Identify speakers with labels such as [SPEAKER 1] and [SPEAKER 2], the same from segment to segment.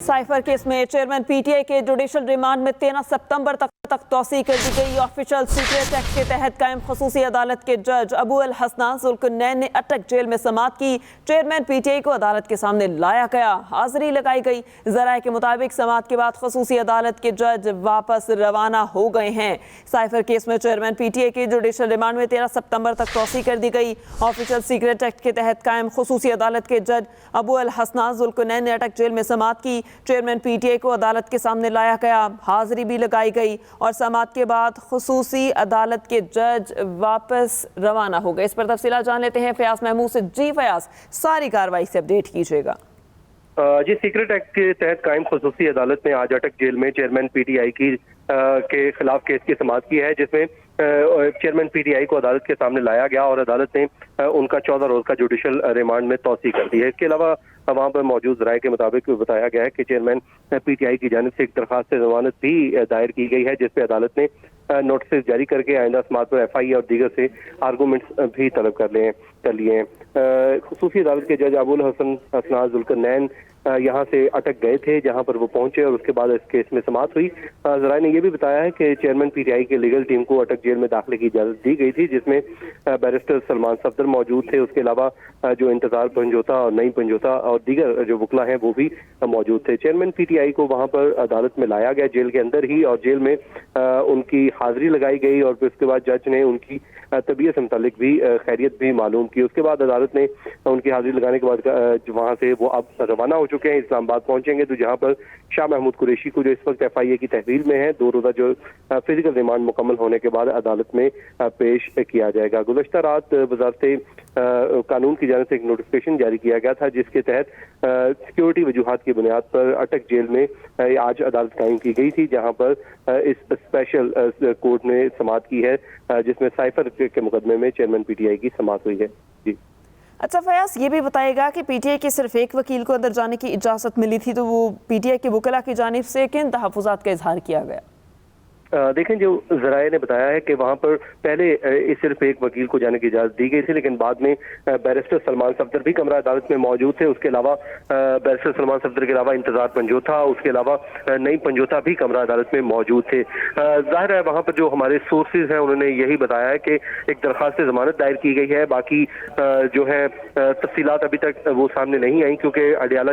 [SPEAKER 1] Cipher case में chairman PTI के judicial remand में 13 सितंबर तक तौसीह कर दी गई। ऑफिशियल सीक्रेट एक्ट के तहत कायम खसूसी अदालत के जज अबू अल हसना जुल्करनैन ने अटक जेल में समाअत की। चेयरमैन पीटीआई को अदालत के सामने लाया गया, हाजिरी लगाई गई। जराये के मुताबिक समाअत के बाद खसूसी अदालत के जज वापस रवाना हो गए हैं। साइफर केस में चेयरमैन पीटीआई के जुडिशल रिमांड में 13 सितंबर तक तौसीह कर दी गई। ऑफिशियल सीक्रेट एक्ट के तहत कायम खसूसी अदालत के जज अबू अल हसना जुल्करनैन ने अटक जेल में समाअत की। चेयरमैन पीटीआई को अदालत के सामने लाया गया, हाजिरी भी लगाई गई और समाअत के बाद खुसूसी अदालत के जज वापस रवाना हो गए। इस पर तफसीलात जान लेते हैं फयाज महमूद से। जी फयाज, सारी कार्रवाई से अपडेट कीजिएगा।
[SPEAKER 2] जी, सीक्रेट एक्ट के तहत कायम खुसूसी अदालत ने आज अटक जेल में चेयरमैन पीटीआई के खिलाफ केस की समाअत की है, जिसमें चेयरमैन पीटीआई को अदालत के सामने लाया गया और अदालत ने उनका 14 रोज का जुडिशल रिमांड में तौसीह कर दी है। इसके अलावा वहाँ पर मौजूद राय के मुताबिक बताया गया है कि चेयरमैन पीटीआई की जानिब से एक दरखास्त जमानत भी दायर की गई है, जिसपे अदालत ने नोटिस जारी करके आइंदा समाअत पर एफआई और दीगर से आर्गूमेंट्स भी तलब कर लिए हैं। खुसूसी अदालत के जज अबू अल हसना जुल्करनैन यहाँ से अटक गए थे, जहाँ पर वो पहुंचे और उसके बाद इस केस में समाअत हुई। जराये ने यह भी बताया है कि चेयरमैन पीटीआई के लीगल टीम को अटक जेल में दाखिले की इजाजत दी गई थी, जिसमें बैरिस्टर सलमान सफदर मौजूद थे। उसके अलावा जो इंतजार पंजोता और नईम पंजोता और दीगर जो वकला हैं वो भी मौजूद थे। चेयरमैन पीटीआई को वहाँ पर अदालत में लाया गया जेल के अंदर ही, और जेल में उनकी हाजिरी लगाई गई और फिर उसके बाद जज ने उनकी तबीयत से मुतालिक भी खैरियत भी मालूम की। उसके बाद अदालत ने उनकी हाजिरी लगाने के बाद वहाँ से वो अब रवाना हो चुके हैं, इस्लामाबाद पहुंचेंगे। तो जहाँ पर शाह महमूद कुरैशी को, जो इस वक्त एफआईए की तहवील में है, 2 रोजा जो फिजिकल रिमांड मुकम्मल होने के बाद अदालत में पेश किया जाएगा। गुज़श्ता रात वज़ारत कानून की जानिब से एक नोटिफिकेशन जारी किया गया था, जिसके तहत सिक्योरिटी वजूहात की बुनियाद पर अटक जेल में आज अदालत कायम की गई थी, जहाँ पर इस स्पेशल कोर्ट ने समाअत की है, जिसमें साइफर के मुकदमे में चेयरमैन पीटीआई की समाअत हुई है। जी
[SPEAKER 1] अच्छा फयाज, ये भी बताएगा कि पीटीआई के सिर्फ एक वकील को अंदर जाने की इजाज़त मिली थी, तो वो पीटीआई के वकला की जानिब से किन तहफ़्फ़ुज़ात का इजहार किया गया?
[SPEAKER 2] देखें, जो जराये ने बताया है कि वहाँ पर पहले सिर्फ एक वकील को जाने की इजाज़त दी गई थी, लेकिन बाद में बैरिस्टर सलमान सफदर भी कमरा अदालत में मौजूद थे। उसके अलावा बैरिस्टर सलमान सफदर के अलावा इंतजार पंजोता, उसके अलावा नईम पंजोता भी कमरा अदालत में मौजूद थे। जाहिर है वहाँ पर जो हमारे सोर्सेज हैं उन्होंने यही बताया है कि एक दरखास्त जमानत दायर की गई है। बाकी जो है तफसीलात अभी तक वो सामने नहीं आई, क्योंकि अडियाला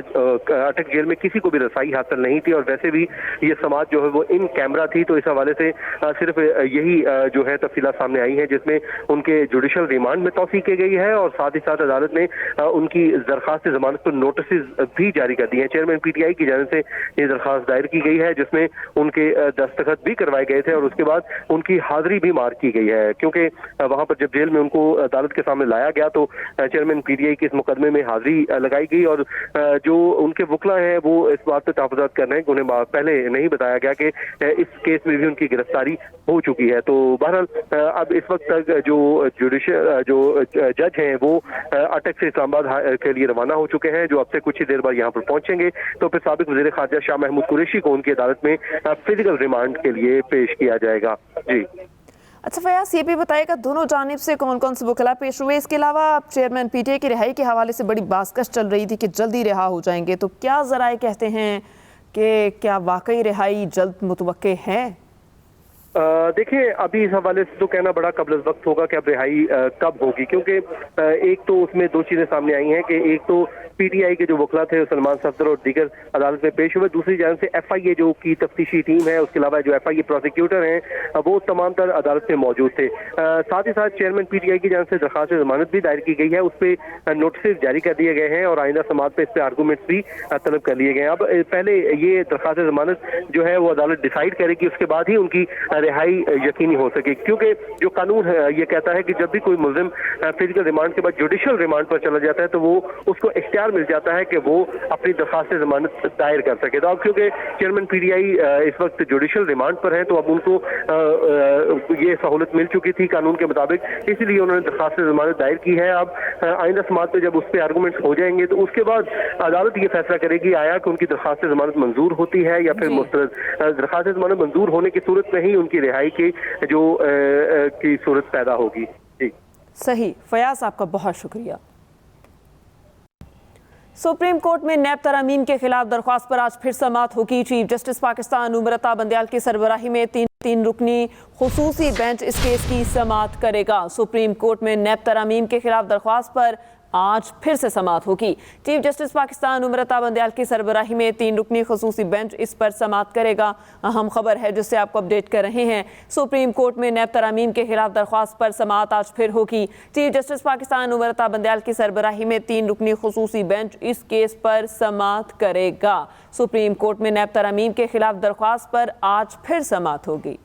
[SPEAKER 2] अटक जेल में किसी को भी रसाई हासिल नहीं थी, और वैसे भी ये समाअत जो है वो इन कैमरा थी। तो इस हवाले से सिर्फ यही जो है तफसीलात सामने आई है, जिसमें उनके जुडिशल रिमांड में तौसीह की गई है और साथ ही साथ अदालत ने उनकी दरखास्त जमानत पर नोटिस भी जारी कर दिए हैं। चेयरमैन पीटीआई की जानिब से ये दरखास्त दायर की गई है, जिसमें उनके दस्तखत भी करवाए गए थे और उसके बाद उनकी हाजिरी भी मार्क की गई है, क्योंकि वहां पर जब जेल में उनको अदालत के सामने लाया गया तो चेयरमैन पीटीआई के इस मुकदमे में हाजिरी लगाई गई, और जो उनके वकला हैं वो इस बात पर तहफ़्फ़ुज़ात कर रहे हैं कि उन्हें पहले नहीं बताया गया कि इस केस में भी उनकी गिरफ्तारी हो चुकी है। तो बहरहाल अब इस वक्त तक जो जुडिशियल जो जज हैं वो अटक से इस्लामाबाद के लिए रवाना हो चुके हैं, जो अब से कुछ ही देर बाद यहाँ पर पहुंचेंगे। तो फिर साबिक वज़ीर ख़ारजा शाह महमूद कुरैशी को उनकी अदालत में फिजिकल रिमांड के लिए पेश किया जाएगा। जी
[SPEAKER 1] अच्छा फयाज, ये भी बताएगा दोनों जानिब से कौन कौन से वकला पेश हुए? इसके अलावा चेयरमैन पीटीआई की रिहाई के हवाले से बड़ी बाज़कश चल रही थी कि जल्दी रिहा हो जाएंगे, तो क्या ज़राए कहते हैं कि क्या वाकई रिहाई जल्द मुतवक्के है?
[SPEAKER 2] देखिए, अभी इस हवाले से तो कहना बड़ा कबल वक्त होगा कि अब रिहाई कब होगी, क्योंकि एक तो उसमें 2 चीज़ें सामने आई हैं कि एक तो पीटीआई के जो वकला थे सलमान सफदर और दीगर अदालत में पेश हुए, दूसरी जानब से एफआईए जो की तफ्तीशी टीम है, उसके अलावा जो एफआईए प्रोसिक्यूटर हैं वो तमाम तर अदालत में मौजूद थे। साथ ही साथ चेयरमैन पीटीआई की जानब से दरखास्त जमानत भी दायर की गई है, उस पर नोटिस जारी कर दिए गए हैं और आइंदा समाअत पे इस पर आर्गूमेंट्स भी तलब कर लिए गए हैं। अब पहले ये दरखास्त जमानत जो है वो अदालत डिसाइड करेगी, उसके बाद ही उनकी रिहाई यकीनी हो सके, क्योंकि जो कानून है ये कहता है कि जब भी कोई मुल्जिम फिजिकल रिमांड के बाद जुडिशल रिमांड पर चला जाता है तो वो उसको इख्तियार मिल जाता है कि वो अपनी दरखास्त जमानत दायर कर सके। तो अब क्योंकि चेयरमैन पीटीआई इस वक्त जुडिशल रिमांड पर है, तो अब उनको ये सहूलत मिल चुकी थी कानून के मुताबिक, इसलिए उन्होंने दरखास्त जमानत दायर की है। अब आइंदा समाअत पे जब उस पर आर्गूमेंट्स हो जाएंगे तो उसके बाद अदालत ये फैसला करेगी आया कि उनकी दरखास्त जमानत मंजूर होती है या फिर मुस्तरद। दरखास्त जमानत मंजूर होने की सूरत में ही उनकी रिहाई की जो की सूरत पैदा होगी। जी
[SPEAKER 1] सही फयाज, आपका बहुत शुक्रिया। सुप्रीम कोर्ट में नैब तरमीम के खिलाफ दरख्वास्त पर आज फिर समाअत होगी। चीफ जस्टिस पाकिस्तान उमरता बंदयाल की सरबराही में तीन रुकनी खुसूसी बेंच इस केस की समाअत करेगा। सुप्रीम कोर्ट में नैब तरमीम के खिलाफ दरख्वास्त पर आज फिर से समाअत होगी। चीफ जस्टिस पाकिस्तान उमरता बंदयाल की सरबराही में 3 रुकनी खुसूसी बेंच इस पर समाअत करेगा। अहम खबर है जिससे आपको अपडेट कर रहे हैं। सुप्रीम कोर्ट में नैब तरमीम के खिलाफ दरख्वास्त पर समाअत आज फिर होगी। चीफ जस्टिस पाकिस्तान उमरता बंदयाल की सरबराही में 3 रुकनी खुसूसी बेंच इस केस पर समाअत करेगा। सुप्रीम कोर्ट में नैब तरमीम के खिलाफ दरख्वास्त पर आज फिर समाअत होगी।